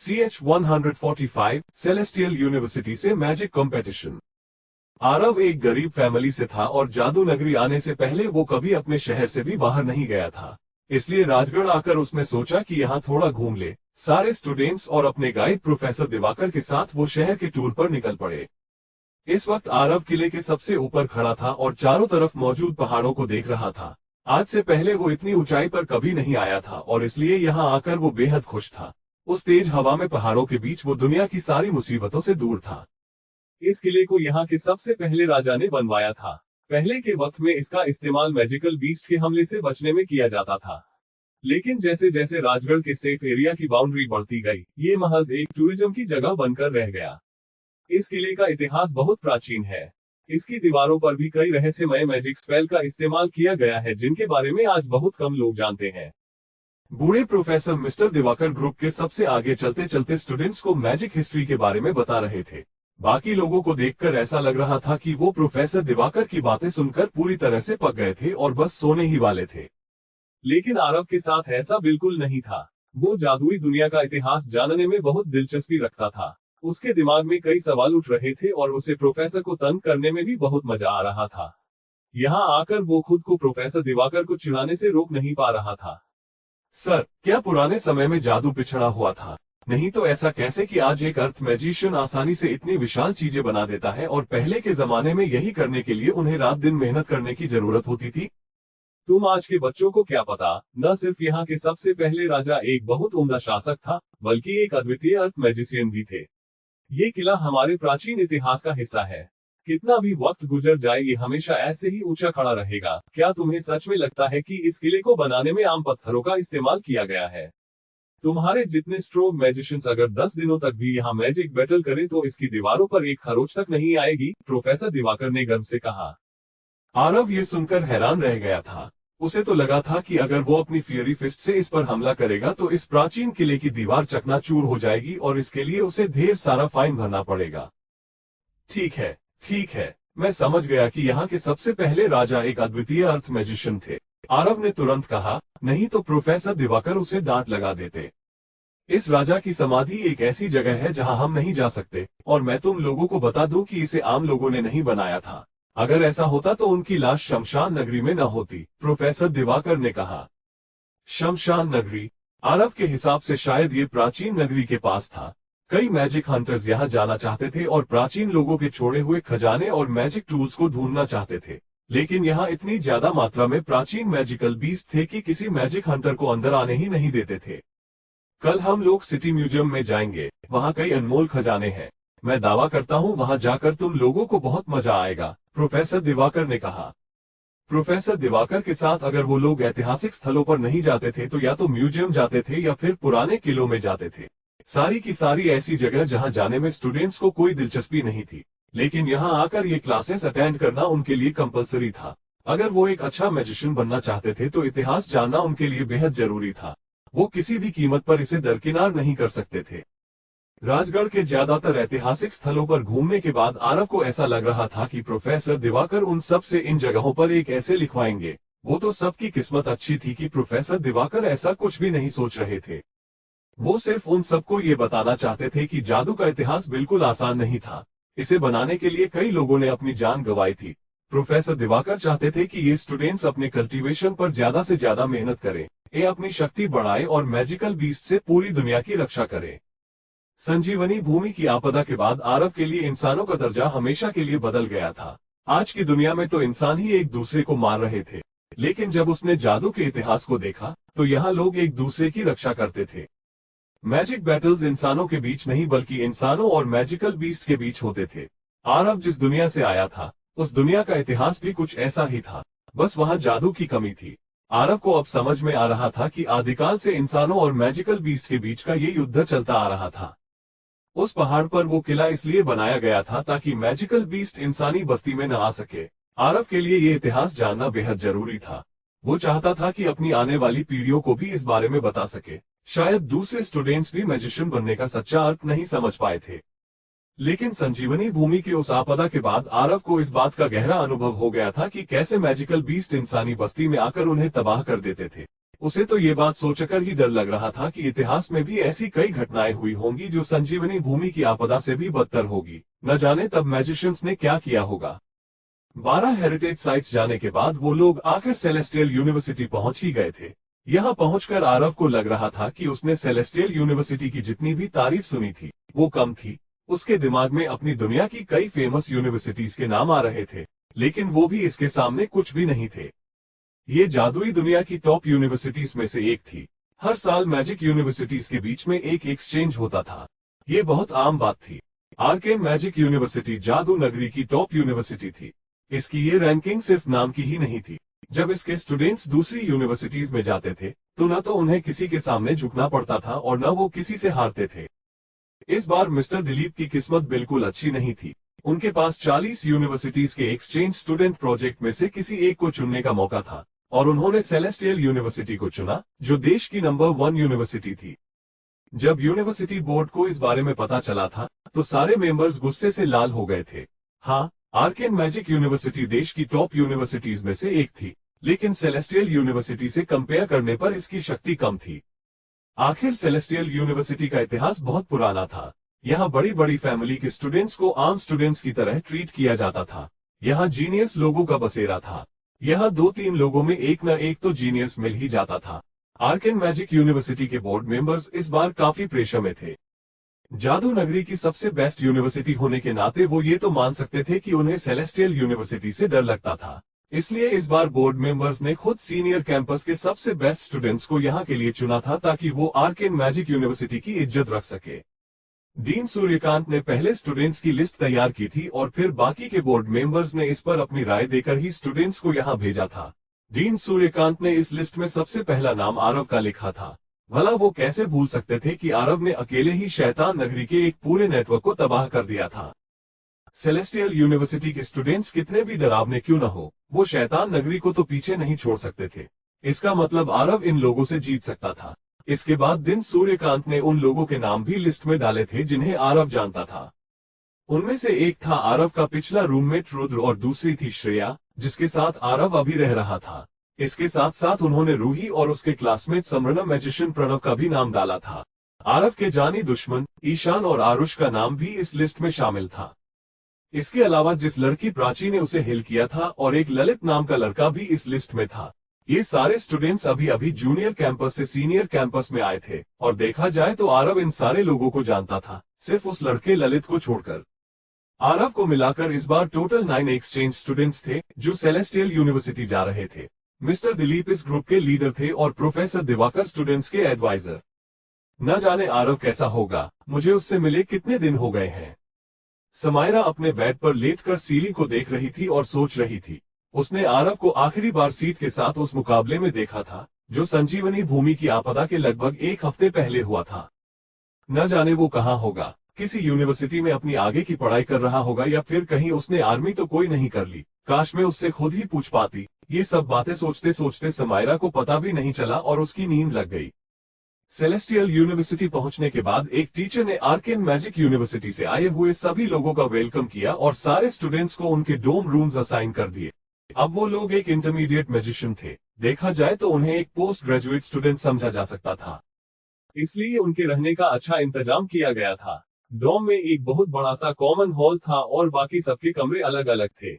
CH-145 celestial university से magic competition. Aarav एक गरीब फैमिली से था और जादू नगरी आने से पहले वो कभी अपने शहर से भी बाहर नहीं गया था। इसलिए राजगढ़ आकर उसने सोचा कि यहाँ थोड़ा घूम ले। सारे स्टूडेंट्स और अपने गाइड प्रोफेसर दिवाकर के साथ वो शहर के टूर पर निकल पड़े। इस वक्त आरव किले के सबसे ऊपर खड़ा था और चारों तरफ मौजूद पहाड़ों को देख रहा था। आज से पहले वो इतनी ऊंचाई पर कभी नहीं आया था और इसलिए यहाँ आकर वो बेहद खुश था। उस तेज हवा में पहाड़ों के बीच वो दुनिया की सारी मुसीबतों से दूर था। इस किले को यहाँ के सबसे पहले राजा ने बनवाया था। पहले के वक्त में इसका इस्तेमाल मैजिकल बीस्ट के हमले से बचने में किया जाता था, लेकिन जैसे जैसे राजगढ़ के सेफ एरिया की बाउंड्री बढ़ती गई, ये महज एक टूरिज्म की जगह बनकर रह गया। इस किले का इतिहास बहुत प्राचीन है। इसकी दीवारों पर भी कई रहस्यमय मैजिक स्पेल का इस्तेमाल किया गया है, जिनके बारे में आज बहुत कम लोग जानते हैं। बूढ़े प्रोफेसर मिस्टर दिवाकर ग्रुप के सबसे आगे चलते चलते स्टूडेंट्स को मैजिक हिस्ट्री के बारे में बता रहे थे। बाकी लोगों को देखकर ऐसा लग रहा था कि वो प्रोफेसर दिवाकर की बातें सुनकर पूरी तरह से पक गए थे और बस सोने ही वाले थे। लेकिन आरव के साथ ऐसा बिल्कुल नहीं था। वो जादुई दुनिया का इतिहास जानने में बहुत दिलचस्पी रखता था। उसके दिमाग में कई सवाल उठ रहे थे और उसे प्रोफेसर को तंग करने में भी बहुत मजा आ रहा था। यहाँ आकर वो खुद को प्रोफेसर दिवाकर को चिढ़ाने से रोक नहीं पा रहा था। सर, क्या पुराने समय में जादू पिछड़ा हुआ था? नहीं तो ऐसा कैसे कि आज एक अर्थ मैजिशियन आसानी से इतनी विशाल चीजें बना देता है और पहले के जमाने में यही करने के लिए उन्हें रात दिन मेहनत करने की जरूरत होती थी। तुम आज के बच्चों को क्या पता, न सिर्फ यहाँ के सबसे पहले राजा एक बहुत उम्दा शासक था, बल्कि एक अद्वितीय अर्थ मैजिशियन भी थे। ये किला हमारे प्राचीन इतिहास का हिस्सा है। कितना भी वक्त गुजर जाए ये हमेशा ऐसे ही ऊंचा खड़ा रहेगा। क्या तुम्हें सच में लगता है कि इस किले को बनाने में आम पत्थरों का इस्तेमाल किया गया है? तुम्हारे जितने स्ट्रोंग मैजिशियंस अगर 10 दिनों तक भी यहाँ मैजिक बैटल करें तो इसकी दीवारों पर एक खरोच तक नहीं आएगी, प्रोफेसर दिवाकर ने गर्व से कहा। आरव ये सुनकर हैरान रह गया था। उसे तो लगा था कि अगर वो अपनी फियरी फिस्ट से इस पर हमला करेगा तो इस प्राचीन किले की दीवार चकनाचूर हो जाएगी और इसके लिए उसे ढेर सारा फाइन भरना पड़ेगा। ठीक है, मैं समझ गया कि यहाँ के सबसे पहले राजा एक अद्वितीय अर्थ मैजिशियन थे, आरव ने तुरंत कहा। नहीं तो प्रोफेसर दिवाकर उसे डांट लगा देते। इस राजा की समाधि एक ऐसी जगह है जहां हम नहीं जा सकते, और मैं तुम लोगों को बता दूं कि इसे आम लोगों ने नहीं बनाया था। अगर ऐसा होता तो उनकी लाश शमशान नगरी में न होती, प्रोफेसर दिवाकर ने कहा। शमशान नगरी? आरव के हिसाब से शायद ये प्राचीन नगरी के पास था। कई मैजिक हंटर्स यहाँ जाना चाहते थे और प्राचीन लोगों के छोड़े हुए खजाने और मैजिक टूल्स को ढूंढना चाहते थे, लेकिन यहाँ इतनी ज्यादा मात्रा में प्राचीन मैजिकल बीस्ट थे कि किसी मैजिक हंटर को अंदर आने ही नहीं देते थे। कल हम लोग सिटी म्यूजियम में जाएंगे, वहाँ कई अनमोल खजाने हैं। मैं दावा करता हूँ वहाँ जाकर तुम लोगों को बहुत मजा आएगा, प्रोफेसर दिवाकर ने कहा। प्रोफेसर दिवाकर के साथ अगर वो लोग ऐतिहासिक स्थलों पर नहीं जाते थे तो या तो म्यूजियम जाते थे या फिर पुराने किलों में जाते थे। सारी की सारी ऐसी जगह जहाँ जाने में स्टूडेंट्स को कोई दिलचस्पी नहीं थी, लेकिन यहाँ आकर ये क्लासेस अटेंड करना उनके लिए कंपलसरी था। अगर वो एक अच्छा मैजिशियन बनना चाहते थे तो इतिहास जानना उनके लिए बेहद जरूरी था। वो किसी भी कीमत पर इसे दरकिनार नहीं कर सकते थे। राजगढ़ के ज्यादातर ऐतिहासिक स्थलों पर घूमने के बाद आरव को ऐसा लग रहा था कि प्रोफेसर दिवाकर उन सब से इन जगहों पर एक ऐसे लिखवाएंगे। वो तो सबकी किस्मत अच्छी थी कि प्रोफेसर दिवाकर ऐसा कुछ भी नहीं सोच रहे थे। वो सिर्फ उन सबको ये बताना चाहते थे कि जादू का इतिहास बिल्कुल आसान नहीं था। इसे बनाने के लिए कई लोगों ने अपनी जान गंवाई थी। प्रोफेसर दिवाकर चाहते थे कि ये स्टूडेंट्स अपने कल्टीवेशन पर ज्यादा से ज्यादा मेहनत करें, ये अपनी शक्ति बढ़ाएं और मैजिकल बीस्ट से पूरी दुनिया की रक्षा करें। संजीवनी भूमि की आपदा के बाद आरव के लिए इंसानों का दर्जा हमेशा के लिए बदल गया था। आज की दुनिया में तो इंसान ही एक दूसरे को मार रहे थे, लेकिन जब उसने जादू के इतिहास को देखा तो यहाँ लोग एक दूसरे की रक्षा करते थे। मैजिक बैटल्स इंसानों के बीच नहीं बल्कि इंसानों और मैजिकल बीस्ट के बीच होते थे। आरव जिस दुनिया से आया था उस दुनिया का इतिहास भी कुछ ऐसा ही था, बस वहाँ जादू की कमी थी। आरव को अब समझ में आ रहा था कि आदिकाल से इंसानों और मैजिकल बीस्ट के बीच का ये युद्ध चलता आ रहा था। उस पहाड़ पर वो किला इसलिए बनाया गया था ताकि मैजिकल बीस्ट इंसानी बस्ती में न आ सके। आरव के लिए ये इतिहास जानना बेहद जरूरी था। वो चाहता था कि अपनी आने वाली पीढ़ियों को भी इस बारे में बता सके। शायद दूसरे स्टूडेंट्स भी मैजिशियन बनने का सच्चा अर्थ नहीं समझ पाए थे, लेकिन संजीवनी भूमि की उस आपदा के बाद आरव को इस बात का गहरा अनुभव हो गया था कि कैसे मैजिकल बीस्ट इंसानी बस्ती में आकर उन्हें तबाह कर देते थे। उसे तो ये बात सोचकर ही डर लग रहा था कि इतिहास में भी ऐसी कई घटनाएं हुई होंगी जो संजीवनी भूमि की आपदा से भी बदतर होगी। न जाने तब मैजिशियंस ने क्या किया होगा। 12 हेरिटेज साइट्स जाने के बाद वो लोग आखिर सेलेस्टियल यूनिवर्सिटी पहुंच ही गए थे। यहाँ पहुंचकर आरव को लग रहा था कि उसने सेलेस्टियल यूनिवर्सिटी की जितनी भी तारीफ सुनी थी वो कम थी। उसके दिमाग में अपनी दुनिया की कई फेमस यूनिवर्सिटीज के नाम आ रहे थे, लेकिन वो भी इसके सामने कुछ भी नहीं थे। ये जादुई दुनिया की टॉप यूनिवर्सिटीज में से एक थी। हर साल मैजिक यूनिवर्सिटीज के बीच में एक एक्सचेंज होता था। ये बहुत आम बात थी। आर्केन मैजिक यूनिवर्सिटी जादू नगरी की टॉप यूनिवर्सिटी थी। इसकी ये रैंकिंग सिर्फ नाम की ही नहीं थी। जब इसके स्टूडेंट्स दूसरी यूनिवर्सिटीज में जाते थे तो न तो उन्हें किसी के सामने झुकना पड़ता था और न वो किसी से हारते थे। इस बार मिस्टर दिलीप की किस्मत बिल्कुल अच्छी नहीं थी। उनके पास 40 यूनिवर्सिटीज के एक्सचेंज स्टूडेंट प्रोजेक्ट में से किसी एक को चुनने का मौका था और उन्होंने सेलेस्टियल यूनिवर्सिटी को चुना, जो देश की नंबर 1 यूनिवर्सिटी थी। जब यूनिवर्सिटी बोर्ड को इस बारे में पता चला था तो सारे मेंबर्स गुस्से से लाल हो गए थे। हाँ, आर्केन मैजिक यूनिवर्सिटी देश की टॉप यूनिवर्सिटीज में से एक थी, लेकिन सेलेस्टियल यूनिवर्सिटी से कंपेयर करने पर इसकी शक्ति कम थी। आखिर सेलेस्टियल यूनिवर्सिटी का इतिहास बहुत पुराना था। यहाँ बड़ी बड़ी फैमिली के स्टूडेंट्स को आम स्टूडेंट्स की तरह ट्रीट किया जाता था। यहाँ जीनियस लोगों का बसेरा था। यहाँ 2-3 लोगों में एक न एक तो जीनियस मिल ही जाता था। आर्केन मैजिक यूनिवर्सिटी के बोर्ड मेंबर्स इस बार काफी प्रेशर में थे। जादू नगरी की सबसे बेस्ट यूनिवर्सिटी होने के नाते वो ये तो मान सकते थे कि उन्हें सेलेस्टियल यूनिवर्सिटी से डर लगता था। इसलिए इस बार बोर्ड मेंबर्स ने खुद सीनियर कैंपस के सबसे बेस्ट स्टूडेंट्स को यहाँ के लिए चुना था ताकि वो आर्केन मैजिक यूनिवर्सिटी की इज्जत रख सके। डीन सूर्यकांत ने पहले स्टूडेंट्स की लिस्ट तैयार की थी और फिर बाकी के बोर्ड मेंबर्स ने इस पर अपनी राय देकर ही स्टूडेंट्स को यहाँ भेजा था। डीन सूर्यकांत ने इस लिस्ट में सबसे पहला नाम आरव का लिखा था। भला वो कैसे भूल सकते थे कि आरव ने अकेले ही शैतान नगरी के एक पूरे नेटवर्क को तबाह कर दिया था। सेलेस्टियल यूनिवर्सिटी के स्टूडेंट्स कितने भी डरावने क्यों न हो, वो शैतान नगरी को तो पीछे नहीं छोड़ सकते थे। इसका मतलब आरव इन लोगों से जीत सकता था। इसके बाद दिन सूर्यकांत ने उन लोगों के नाम भी लिस्ट में डाले थे जिन्हें आरव जानता था। उनमें से एक था आरव का पिछला रूममेट रुद्र और दूसरी थी श्रेया, जिसके साथ आरव अभी रह रहा था। इसके साथ साथ उन्होंने रूही और उसके क्लासमेट समरना मैजिशियन प्रणव का भी नाम डाला था। आरव के जानी दुश्मन ईशान और आरुष का नाम भी इस लिस्ट में शामिल था। इसके अलावा जिस लड़की प्राची ने उसे हिल किया था और एक ललित नाम का लड़का भी इस लिस्ट में था। ये सारे स्टूडेंट्स अभी अभी जूनियर कैंपस से सीनियर कैंपस में आए थे और देखा जाए तो आरव इन सारे लोगों को जानता था, सिर्फ उस लड़के ललित को छोड़कर। आरव को मिलाकर इस बार टोटल 9 एक्सचेंज स्टूडेंट्स थे जो सेलेस्टियल यूनिवर्सिटी जा रहे थे। मिस्टर दिलीप इस ग्रुप के लीडर थे और प्रोफेसर दिवाकर स्टूडेंट्स के एडवाइजर। न जाने आरव कैसा होगा, मुझे उससे मिले कितने दिन हो गए हैं। समायरा अपने बेड पर लेटकर सीलिंग को देख रही थी और सोच रही थी। उसने आरव को आखिरी बार सीट के साथ उस मुकाबले में देखा था जो संजीवनी भूमि की आपदा के लगभग 1 हफ्ते पहले हुआ था। न जाने वो कहाँ होगा, किसी यूनिवर्सिटी में अपनी आगे की पढ़ाई कर रहा होगा या फिर कहीं उसने आर्मी तो कोई नहीं कर ली। काश मैं उससे खुद ही पूछ पाती। ये सब बातें सोचते सोचते समायरा को पता भी नहीं चला और उसकी नींद लग गई। सेलेस्टियल यूनिवर्सिटी पहुंचने के बाद एक टीचर ने आर्केन मैजिक यूनिवर्सिटी से आए हुए सभी लोगों का वेलकम किया और सारे स्टूडेंट्स को उनके डोम रूम्स असाइन कर दिए। अब वो लोग एक इंटरमीडिएट मैजिशियन थे। देखा जाए तो उन्हें एक पोस्ट ग्रेजुएट स्टूडेंट समझा जा सकता था, इसलिए उनके रहने का अच्छा इंतजाम किया गया था। डोम में एक बहुत बड़ा सा कॉमन हॉल था और बाकी सबके कमरे अलग अलग थे।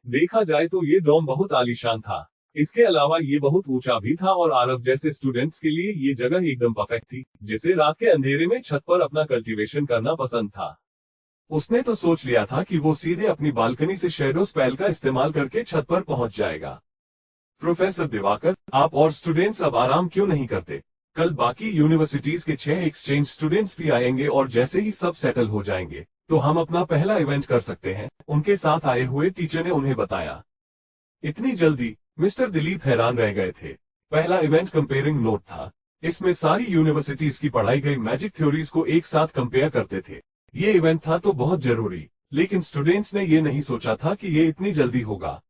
देखा जाए तो ये डोम बहुत आलीशान था। इसके अलावा ये बहुत ऊंचा भी था और आरव जैसे स्टूडेंट्स के लिए ये जगह एकदम परफेक्ट थी, जिसे रात के अंधेरे में छत पर अपना कल्टीवेशन करना पसंद था। उसने तो सोच लिया था कि वो सीधे अपनी बालकनी से शैडो स्पेल का इस्तेमाल करके छत पर पहुंच जाएगा। प्रोफेसर दिवाकर, आप और स्टूडेंट्स अब आराम क्यों नहीं करते? कल बाकी यूनिवर्सिटीज के 6 एक्सचेंज स्टूडेंट्स भी आएंगे और जैसे ही सब सेटल हो जाएंगे तो हम अपना पहला इवेंट कर सकते हैं, उनके साथ आए हुए टीचर ने उन्हें बताया। इतनी जल्दी? मिस्टर दिलीप हैरान रह गए थे। पहला इवेंट कंपेयरिंग नोट था। इसमें सारी यूनिवर्सिटीज की पढ़ाई गई मैजिक थ्योरीज को एक साथ कंपेयर करते थे। ये इवेंट था तो बहुत जरूरी, लेकिन स्टूडेंट्स ने ये नहीं सोचा था कि ये इतनी जल्दी होगा।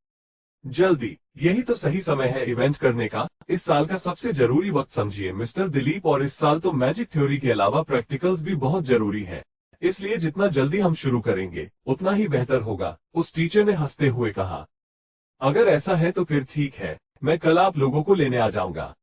जल्दी, यही तो सही समय है इवेंट करने का। इस साल का सबसे जरूरी वक्त समझिए मिस्टर दिलीप, और इस साल तो मैजिक थ्योरी के अलावा प्रैक्टिकल्स भी बहुत जरूरी है। इसलिए जितना जल्दी हम शुरू करेंगे उतना ही बेहतर होगा, उस टीचर ने हंसते हुए कहा। अगर ऐसा है तो फिर ठीक है, मैं कल आप लोगों को लेने आ जाऊंगा।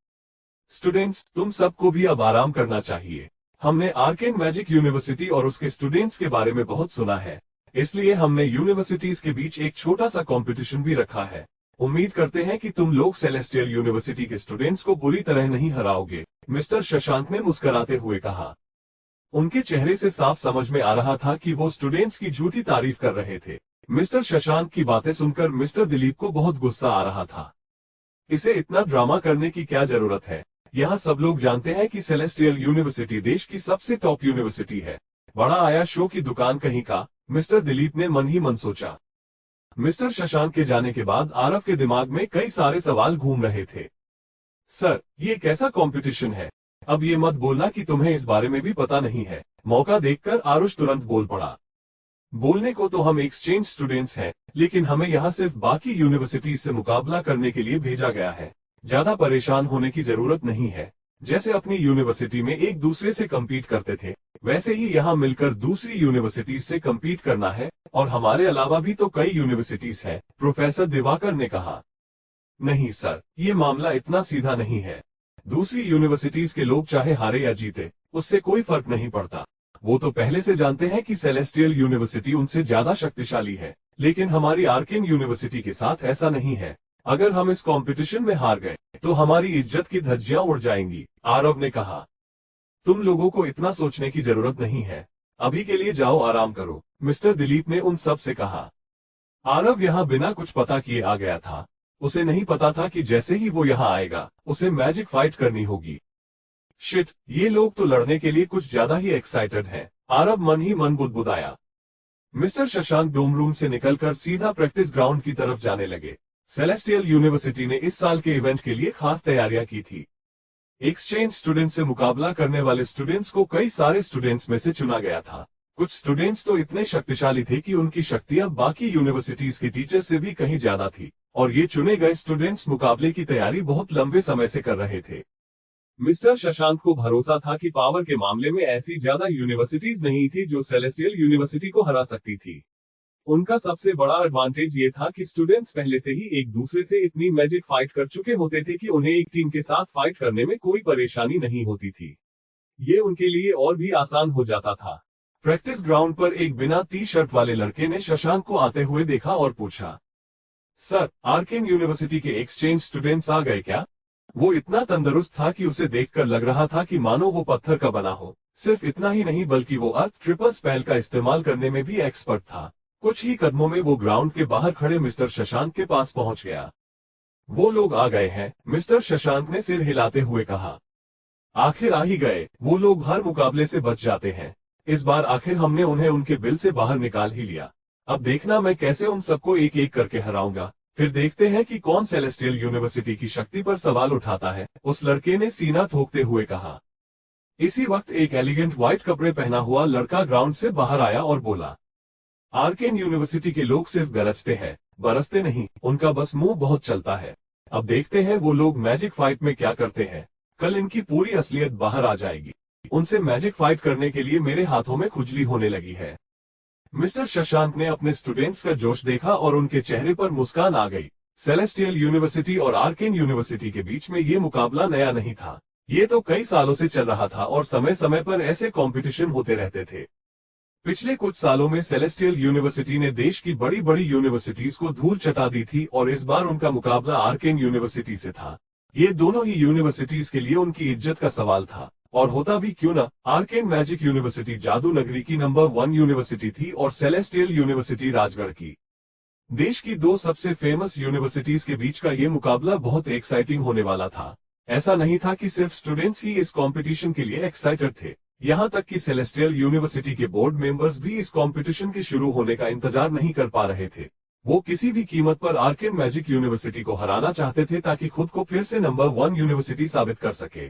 स्टूडेंट्स, तुम सबको भी अब आराम करना चाहिए। हमने आर्केन मैजिक यूनिवर्सिटी और उसके स्टूडेंट्स के बारे में बहुत सुना है, इसलिए हमने यूनिवर्सिटीज के बीच एक छोटा सा कंपटीशन भी रखा है। उम्मीद करते हैं कि तुम लोग सेलेस्टियल यूनिवर्सिटी के स्टूडेंट्स को बुरी तरह नहीं हराओगे, मिस्टर शशांक ने मुस्कुराते हुए कहा। उनके चेहरे से साफ समझ में आ रहा था कि वो स्टूडेंट्स की झूठी तारीफ कर रहे थे। मिस्टर शशांक की बातें सुनकर मिस्टर दिलीप को बहुत गुस्सा आ रहा था। इसे इतना ड्रामा करने की क्या जरूरत है? यहाँ सब लोग जानते हैं कि सेलेस्टियल यूनिवर्सिटी देश की सबसे टॉप यूनिवर्सिटी है। बड़ा आया शो की दुकान कहीं का, मिस्टर दिलीप ने मन ही मन सोचा। मिस्टर शशांक के जाने के बाद आरव के दिमाग में कई सारे सवाल घूम रहे थे। सर, ये कैसा कंपटीशन है? अब ये मत बोलना कि तुम्हें इस बारे में भी पता नहीं है। मौका देखकर आरुष तुरंत बोल पड़ा। बोलने को तो हम एक्सचेंज स्टूडेंट्स हैं, लेकिन हमें यहाँ सिर्फ बाकी यूनिवर्सिटी से मुकाबला करने के लिए भेजा गया है। ज्यादा परेशान होने की जरूरत नहीं है। जैसे अपनी यूनिवर्सिटी में एक दूसरे से कम्पीट करते थे, वैसे ही यहाँ मिलकर दूसरी यूनिवर्सिटीज से कम्पीट करना है, और हमारे अलावा भी तो कई यूनिवर्सिटीज हैं, प्रोफेसर दिवाकर ने कहा। नहीं सर, ये मामला इतना सीधा नहीं है। दूसरी यूनिवर्सिटीज के लोग चाहे हारे या जीते, उससे कोई फर्क नहीं पड़ता। वो तो पहले से जानते हैं कि सेलेस्टियल यूनिवर्सिटी उनसे ज्यादा शक्तिशाली है, लेकिन हमारी आर्केन यूनिवर्सिटी के साथ ऐसा नहीं है। अगर हम इस कंपटीशन में हार गए, तो हमारी इज्जत की धज्जियां उड़ जाएंगी, आरव ने कहा। तुम लोगों को इतना सोचने की जरूरत नहीं है। अभी के लिए जाओ आराम करो, मिस्टर दिलीप ने उन सब से कहा। आरव यहाँ बिना कुछ पता किए आ गया था। उसे नहीं पता था कि जैसे ही वो यहाँ आएगा, उसे मैजिक फाइट करनी होगी। शिट, ये लोग तो लड़ने के लिए कुछ ज्यादा ही एक्साइटेड हैं, आरव मन ही मन बुदबुदाया। मिस्टर शशांक डोम रूम से निकलकर सीधा प्रैक्टिस ग्राउंड की तरफ जाने लगे। सेलेस्टियल यूनिवर्सिटी ने इस साल के इवेंट के लिए खास तैयारियां की थी। एक्सचेंज स्टूडेंट से मुकाबला करने वाले स्टूडेंट्स को कई सारे स्टूडेंट्स में से चुना गया था। कुछ स्टूडेंट्स तो इतने शक्तिशाली थे कि उनकी शक्तियां बाकी यूनिवर्सिटीज के टीचर्स से भी कहीं ज्यादा थी, और ये चुने गए स्टूडेंट्स मुकाबले की तैयारी बहुत लंबे समय से कर रहे थे। मिस्टर शशांक को भरोसा था कि पावर के मामले में ऐसी ज्यादा यूनिवर्सिटीज नहीं थी जो सेलेस्टियल यूनिवर्सिटी को हरा सकती थी। उनका सबसे बड़ा एडवांटेज ये था कि स्टूडेंट्स पहले से ही एक दूसरे से इतनी मैजिक फाइट कर चुके होते थे कि उन्हें एक टीम के साथ फाइट करने में कोई परेशानी नहीं होती थी। ये उनके लिए और भी आसान हो जाता था। प्रैक्टिस ग्राउंड पर एक बिना टी शर्ट वाले लड़के ने शशांक को आते हुए देखा और पूछा, सर, आर्केन यूनिवर्सिटी के एक्सचेंज स्टूडेंट्स आ गए क्या? वो इतना तंदुरुस्त था कि उसे देखकर लग रहा था कि मानो वो पत्थर का बना हो। सिर्फ इतना ही नहीं, बल्कि वो अर्थ ट्रिपल स्पेल का इस्तेमाल करने में भी एक्सपर्ट था। कुछ ही कदमों में वो ग्राउंड के बाहर खड़े मिस्टर शशांक के पास पहुंच गया। वो लोग आ गए हैं, मिस्टर शशांक ने सिर हिलाते हुए कहा। आखिर आ ही गए। वो लोग हर मुकाबले से बच जाते हैं। इस बार आखिर हमने उन्हें उनके बिल से बाहर निकाल ही लिया। अब देखना मैं कैसे उन सबको एक एक करके हराऊंगा। फिर देखते हैं कि कौन सेलेस्टियल यूनिवर्सिटी की शक्ति पर सवाल उठाता है, उस लड़के ने सीना ठोकते हुए कहा। इसी वक्त एक एलिगेंट व्हाइट कपड़े पहना हुआ लड़का ग्राउंड से बाहर आया और बोला, आर्केन यूनिवर्सिटी के लोग सिर्फ गरजते हैं, बरसते नहीं। उनका बस मुंह बहुत चलता है। अब देखते हैं वो लोग मैजिक फाइट में क्या करते हैं। कल इनकी पूरी असलियत बाहर आ जाएगी। उनसे मैजिक फाइट करने के लिए मेरे हाथों में खुजली होने लगी है। मिस्टर शशांक ने अपने स्टूडेंट्स का जोश देखा और उनके चेहरे पर मुस्कान आ गई। सेलेस्टियल यूनिवर्सिटी और आर्केन यूनिवर्सिटी के बीच में ये मुकाबला नया नहीं था। ये तो कई सालों से चल रहा था और समय समय पर ऐसे कंपटीशन होते रहते थे। पिछले कुछ सालों में सेलेस्टियल यूनिवर्सिटी ने देश की बड़ी बड़ी यूनिवर्सिटीज को धूल चटा दी थी, और इस बार उनका मुकाबला आर्केन यूनिवर्सिटी से था। ये दोनों ही यूनिवर्सिटीज के लिए उनकी इज्जत का सवाल था, और होता भी क्यों न। आर्केन मैजिक यूनिवर्सिटी जादू नगरी की नंबर 1 यूनिवर्सिटी थी और सेलेस्टियल यूनिवर्सिटी राजगढ़ की। देश की दो सबसे फेमस यूनिवर्सिटीज के बीच का ये मुकाबला बहुत एक्साइटिंग होने वाला था। ऐसा नहीं था कि सिर्फ स्टूडेंट्स ही इस कंपटीशन के लिए एक्साइटेड थे। यहाँ तक कि सेलेस्टियल यूनिवर्सिटी के बोर्ड मेंबर्स भी इस कंपटीशन के शुरू होने का इंतजार नहीं कर पा रहे थे। वो किसी भी कीमत पर आर्केन मैजिक यूनिवर्सिटी को हराना चाहते थे ताकि खुद को फिर से नंबर 1 यूनिवर्सिटी साबित कर सके।